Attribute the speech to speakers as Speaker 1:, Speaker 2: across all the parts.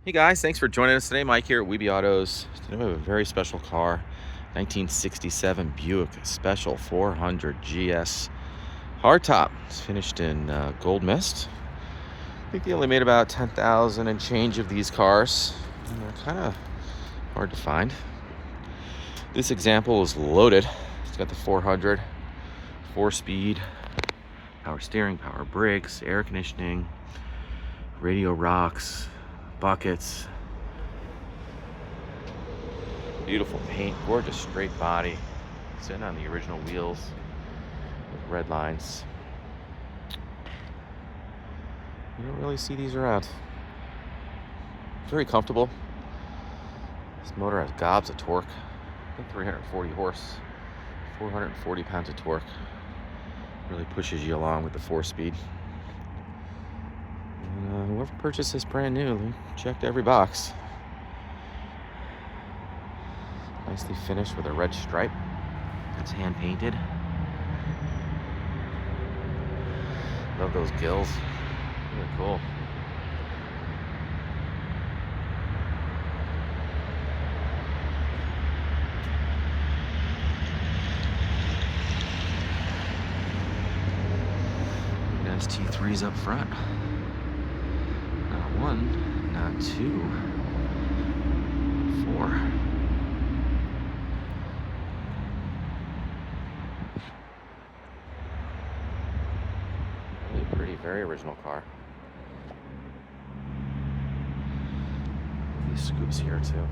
Speaker 1: Hey guys, thanks for joining us today. Mike here at Weeby Autos. Today we have a very special car, 1967 Buick Special 400 GS Hardtop. It's finished in gold mist. I think they only made about 10,000 and change of these cars. And they're kind of hard to find. This example is loaded. It's got the 400, 4-speed, power steering, power brakes, air conditioning, radio rocks, buckets, beautiful paint, gorgeous straight body, sitting on the original wheels with red lines. You don't really see these around. Very comfortable. This motor has gobs of torque. I think 340 horse, 440 pounds of torque. Really pushes you along with the 4-speed. Whoever purchased this brand new, they checked every box. Nicely finished with a red stripe. It's hand painted. Love those gills. Really cool. Nice T3s up front. Not one, not two, 4. Really pretty, very original car. These scoops here too.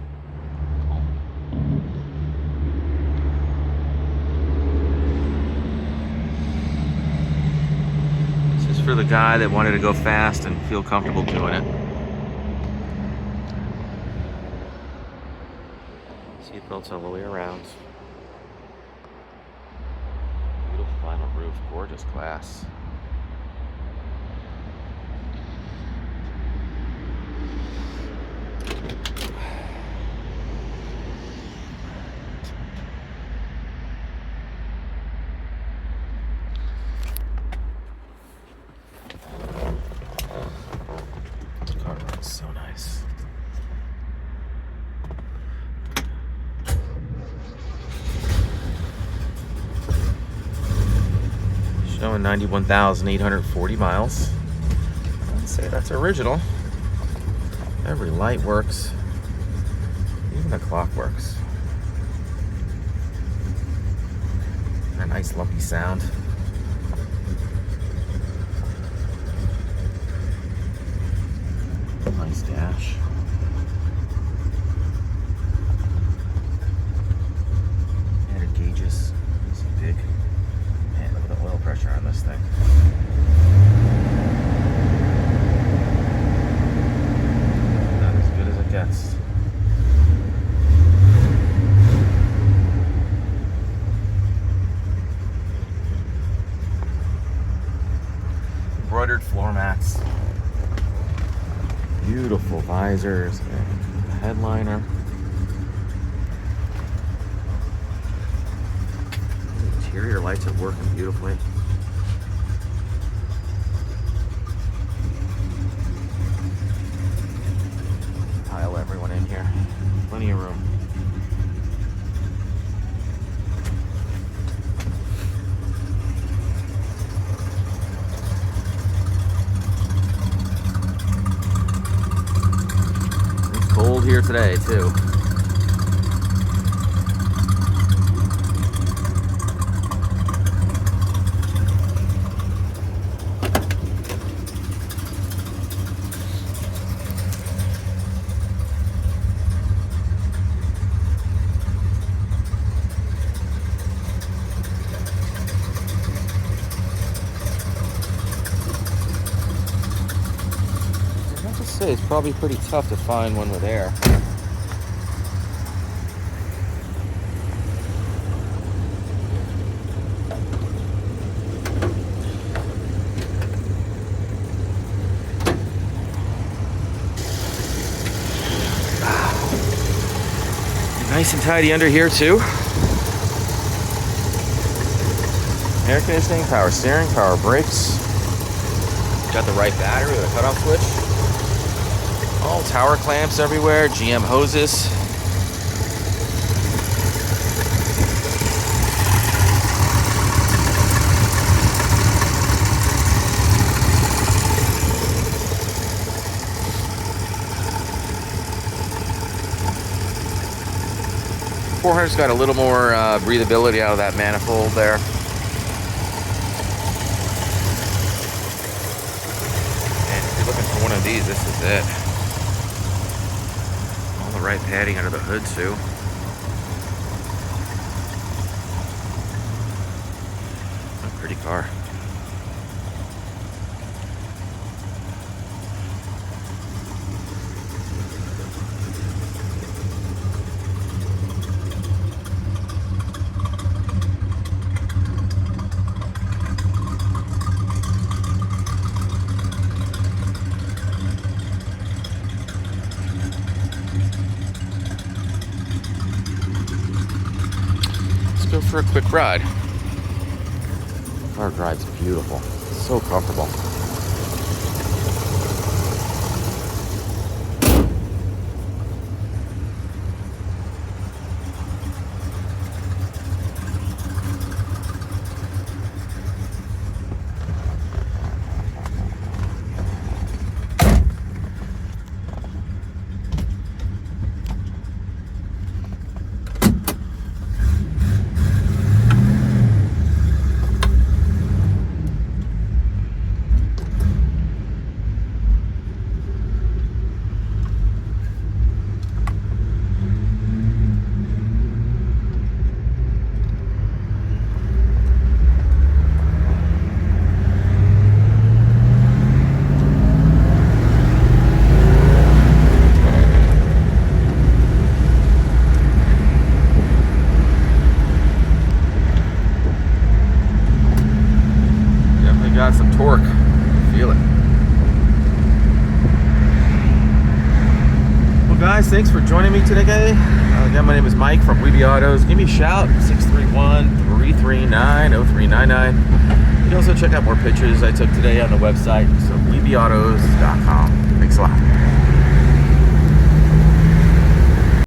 Speaker 1: This is for the guy that wanted to go fast and feel comfortable doing it. Seat belts all the way around. Beautiful vinyl roof, gorgeous glass. This car runs so nice. Showing 91,840 miles. I'd say that's original. Every light works. Even the clock works. A nice lumpy sound. Nice dash. Added gauges. It's big. Man, look at the oil pressure on this thing. Not as good as it gets. Embroidered floor mats. Beautiful visors and headliner. The interior lights are working beautifully. Pile everyone in here. Plenty of room. It's cold here today too. It's probably pretty tough to find one with air. Nice and tidy under here too. Air conditioning, power steering, power brakes. Got the right battery with a cutoff switch. All tower clamps everywhere, GM hoses. .400's got a little more breathability out of that manifold there. And if you're looking for one of these, this is it. All the right padding under the hood too. A pretty car. Go for a quick ride. The car drives beautiful. It's so comfortable. Got some torque. Feel it. Well, guys, thanks for joining me today. Again, my name is Mike from Weeby Autos. Give me a shout, 631-339-0399. You can also check out more pictures I took today on the website, so weebyautos.com. Thanks a lot.